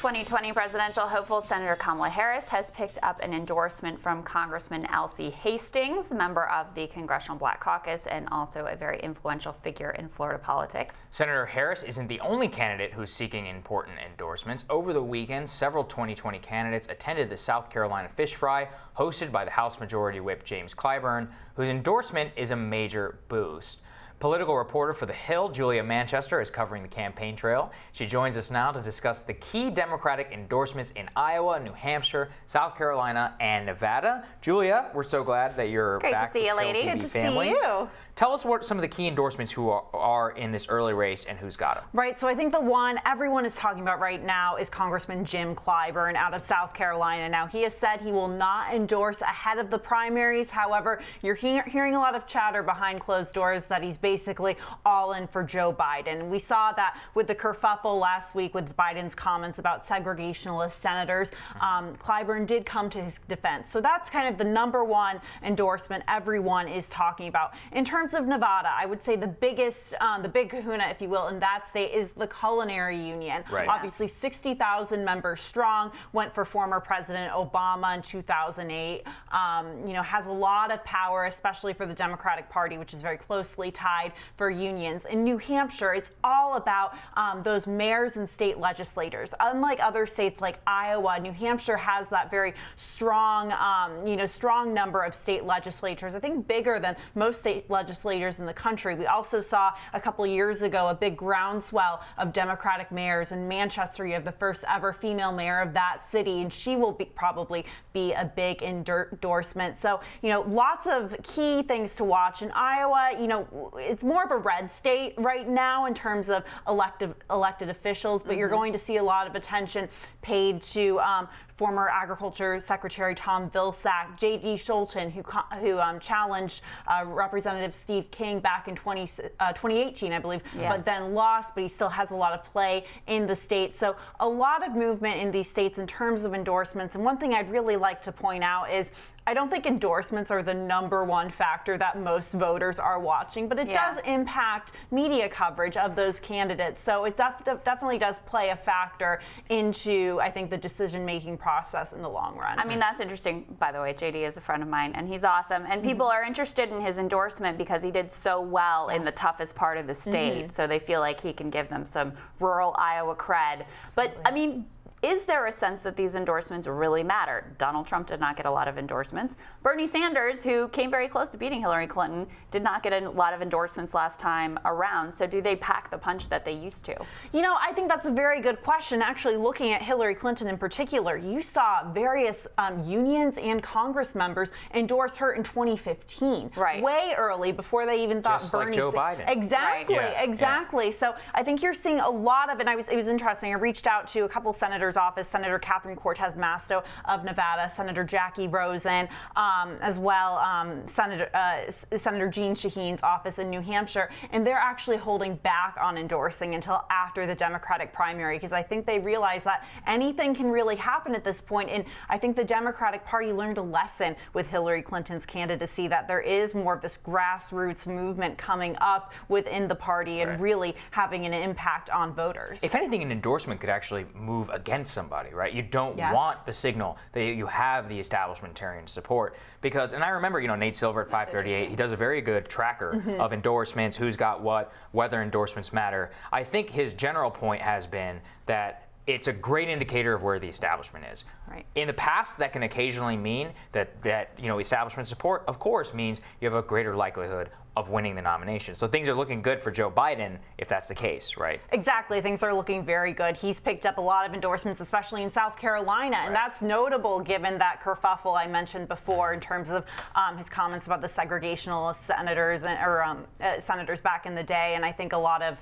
2020 presidential hopeful Senator Kamala Harris has picked up an endorsement from Congressman Alcee Hastings, member of the Congressional Black Caucus and also a very influential figure in Florida politics. Senator Harris isn't the only candidate who's seeking important endorsements. Over the weekend, several 2020 candidates attended the South Carolina Fish Fry, hosted by the House Majority Whip James Clyburn, whose endorsement is a major boost. Political reporter for The Hill, Julia Manchester, is covering the campaign trail. She joins us now to discuss the key Democratic endorsements in Iowa, New Hampshire, South Carolina, and Nevada. Julia, we're so glad that you're back. Great to see you, lady. Good to family. see you. Tell us what some of the key endorsements who are in this early race and who's got them. Right, so I think the one everyone is talking about right now is Congressman Jim Clyburn out of South Carolina. Now, he has said he will not endorse ahead of the primaries. However, you're hearing a lot of chatter behind closed doors that he's basically all in for Joe Biden. We saw that with the kerfuffle last week with Biden's comments about segregationalist senators. Clyburn did come to his defense. So that's kind of the number one endorsement everyone is talking about. In terms of Nevada, I would say the biggest, the big kahuna, if you will, in that state is the Culinary Union. Right. Obviously, 60,000 members strong, went for former President Obama in 2008. Has a lot of power, especially for the Democratic Party, which is very closely tied for unions. In New Hampshire, it's all about those mayors and state legislators. Unlike other states like Iowa, New Hampshire has that very strong, strong number of state legislatures. I think bigger than most state legislators in the country. We also saw a couple years ago a big groundswell of Democratic mayors in Manchester. You have the first ever female mayor of that city, and she will probably be a big endorsement. So, lots of key things to watch. In Iowa, it's more of a red state right now in terms of elected officials, but you're going to see a lot of attention paid to former Agriculture Secretary Tom Vilsack, J.D. Scholten, who challenged Representative Steve King back in 2018, I believe, but then lost, but he still has a lot of play in the state. So a lot of movement in these states in terms of endorsements. And one thing I'd really like to point out is I don't think endorsements are the number one factor that most voters are watching, but it does impact media coverage of those candidates. So it definitely does play a factor into, I think, the decision-making process in the long run. I mean, that's interesting, by the way. JD is a friend of mine, and he's awesome. And people are interested in his endorsement because he did so well in the toughest part of the state. So they feel like he can give them some rural Iowa cred. Absolutely. But, I mean, is there a sense that these endorsements really matter? Donald Trump did not get a lot of endorsements. Bernie Sanders, who came very close to beating Hillary Clinton, did not get a lot of endorsements last time around. So do they pack the punch that they used to? I think that's a very good question. Actually, looking at Hillary Clinton in particular, you saw various unions and Congress members endorse her in 2015. Right. Way early, before they even thought Just Bernie. like Joe Biden. Exactly, Right. exactly. Yeah. So I think you're seeing a lot of, and it was interesting. I reached out to a couple senators' office, Senator Catherine Cortez Masto of Nevada, Senator Jackie Rosen, as well Senator Jean Shaheen's office in New Hampshire, and they're actually holding back on endorsing until after the Democratic primary because I think they realize that anything can really happen at this point. And I think the Democratic Party learned a lesson with Hillary Clinton's candidacy that there is more of this grassroots movement coming up within the party and really having an impact on voters. If anything, an endorsement could actually move against somebody, right? You don't want the signal that you have the establishmentarian support because, and I remember, Nate Silver at 538, he does a very good tracker of endorsements, who's got what, whether endorsements matter. I think his general point has been that it's a great indicator of where the establishment is. Right. In the past, that can occasionally mean that establishment support, of course, means you have a greater likelihood of winning the nomination. So things are looking good for Joe Biden if that's the case, right? Exactly. Things are looking very good. He's picked up a lot of endorsements, especially in South Carolina, and that's notable given that kerfuffle I mentioned before in terms of his comments about the segregationalist senators or senators back in the day. And I think a lot of,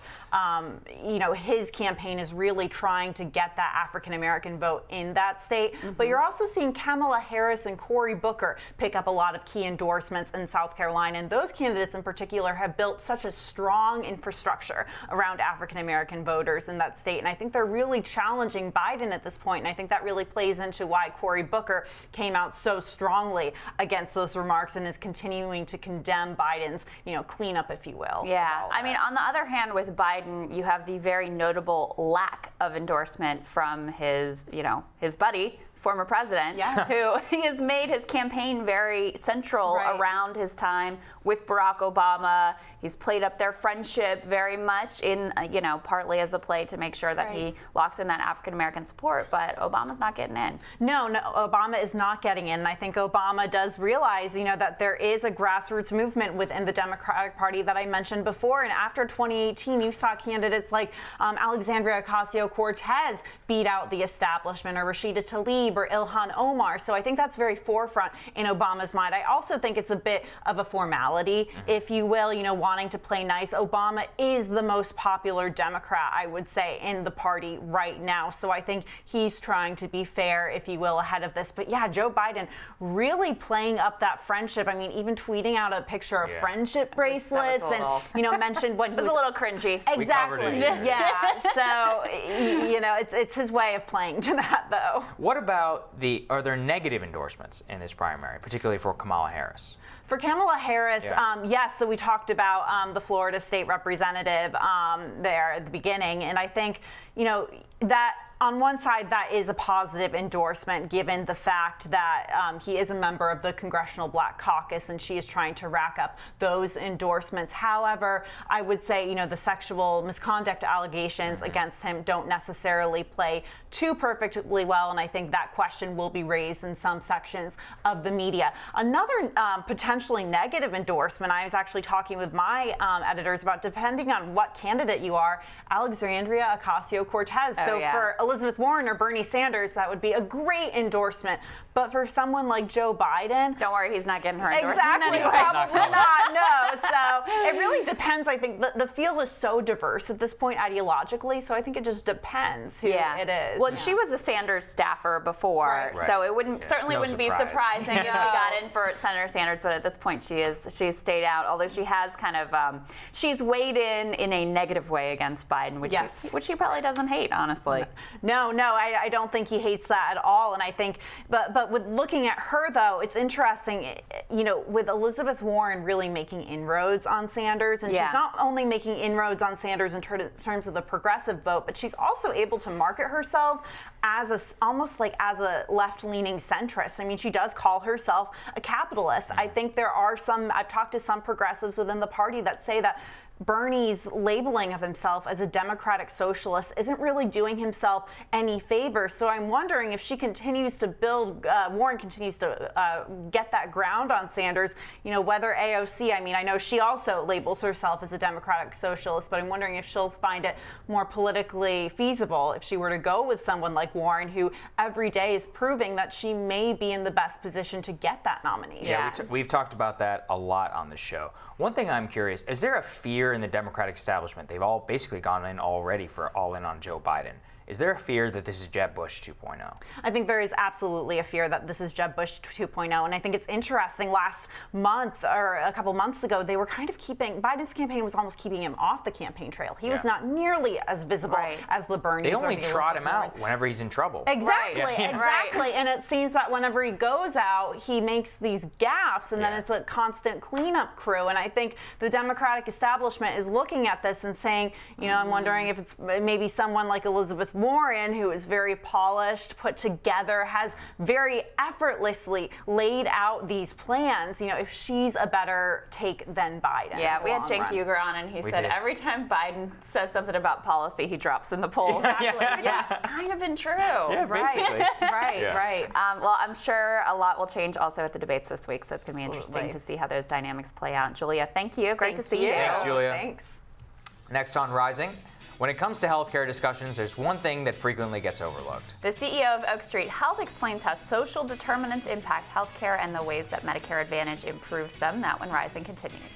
his campaign is really trying to get that African-American vote in that state. But you're also seeing Kamala Harris and Cory Booker pick up a lot of key endorsements in South Carolina, and those candidates in particular have built such a strong infrastructure around African American voters in that state. And I think they're really challenging Biden at this point. And I think that really plays into why Cory Booker came out so strongly against those remarks and is continuing to condemn Biden's, cleanup, if you will. Yeah. I mean, on the other hand, with Biden, you have the very notable lack of endorsement from his buddy, former president, who has made his campaign very central around his time with Barack Obama. He's played up their friendship very much in, partly as a play to make sure that he locks in that African-American support, but Obama's not getting in. No, Obama is not getting in. And I think Obama does realize, that there is a grassroots movement within the Democratic Party that I mentioned before. And after 2018, you saw candidates like Alexandria Ocasio-Cortez beat out the establishment, or Rashida Tlaib, or Ilhan Omar. So I think that's very forefront in Obama's mind. I also think it's a bit of a formality, if you will, wanting to play nice. Obama is the most popular Democrat, I would say, in the party right now. So I think he's trying to be fair, if you will, ahead of this. But yeah, Joe Biden really playing up that friendship. I mean, even tweeting out a picture of friendship bracelets and, mentioned when he was a little cringy. Exactly. Yeah. So, it's his way of playing to that, though. What about are there negative endorsements in this primary, particularly for Kamala Harris? For Kamala Harris, yes, so we talked about the Florida state representative there at the beginning, and I think, that on one side, that is a positive endorsement, given the fact that he is a member of the Congressional Black Caucus, and she is trying to rack up those endorsements. However, I would say, the sexual misconduct allegations against him don't necessarily play too perfectly well, and I think that question will be raised in some sections of the media. Another potentially negative endorsement, I was actually talking with my editors about, depending on what candidate you are, Alexandria Ocasio-Cortez. For Elizabeth Warren or Bernie Sanders, that would be a great endorsement. But for someone like Joe Biden, don't worry, he's not getting her endorsement exactly, anyway. Probably not. No. So it really depends. I think the field is so diverse at this point ideologically. So I think it just depends who it is. Well, she was a Sanders staffer before, so it certainly wouldn't be surprising if she got in for Senator Sanders. But at this point, she's stayed out. Although she has kind of she's weighed in a negative way against Biden, which he probably doesn't hate, honestly. No, I don't think he hates that at all. And I think, but with looking at her, though, it's interesting, with Elizabeth Warren really making inroads on Sanders, and she's not only making inroads on Sanders in terms of the progressive vote, but she's also able to market herself as almost like as a left-leaning centrist. I mean, she does call herself a capitalist. I think there are I've talked to some progressives within the party that say that Bernie's labeling of himself as a democratic socialist isn't really doing himself any favor. So I'm wondering if she continues to Warren continues to get that ground on Sanders, whether AOC, I know she also labels herself as a democratic socialist, but I'm wondering if she'll find it more politically feasible if she were to go with someone like Warren, who every day is proving that she may be in the best position to get that nomination. Yeah, we've talked about that a lot on the show. One thing I'm curious, is there a fear in the Democratic establishment? They've all basically gone in already for all in on Joe Biden. Is there a fear that this is Jeb Bush 2.0? I think there is absolutely a fear that this is Jeb Bush 2.0. And I think it's interesting, last month or a couple months ago, they were kind of Biden's campaign was almost keeping him off the campaign trail. He was not nearly as visible as the Bernies. They only trot him out whenever he's in trouble. Exactly, exactly. And it seems that whenever he goes out, he makes these gaffes, and then it's a constant cleanup crew. And I think the Democratic establishment is looking at this and saying, I'm wondering if it's maybe someone like Elizabeth Warren, who is very polished, put together, has very effortlessly laid out these plans, if she's a better take than Biden. Yeah, we had Cenk Uygur on, and he said every time Biden says something about policy, he drops in the polls. Kind of been true. Yeah, basically. Right. Well, I'm sure a lot will change also at the debates this week, so it's going to be interesting to see how those dynamics play out. Julia, thank you. Great to see you. Thanks, Julia. Thanks. Next on Rising. When it comes to healthcare discussions, there's one thing that frequently gets overlooked. The CEO of Oak Street Health explains how social determinants impact healthcare and the ways that Medicare Advantage improves them. That when Rising continues.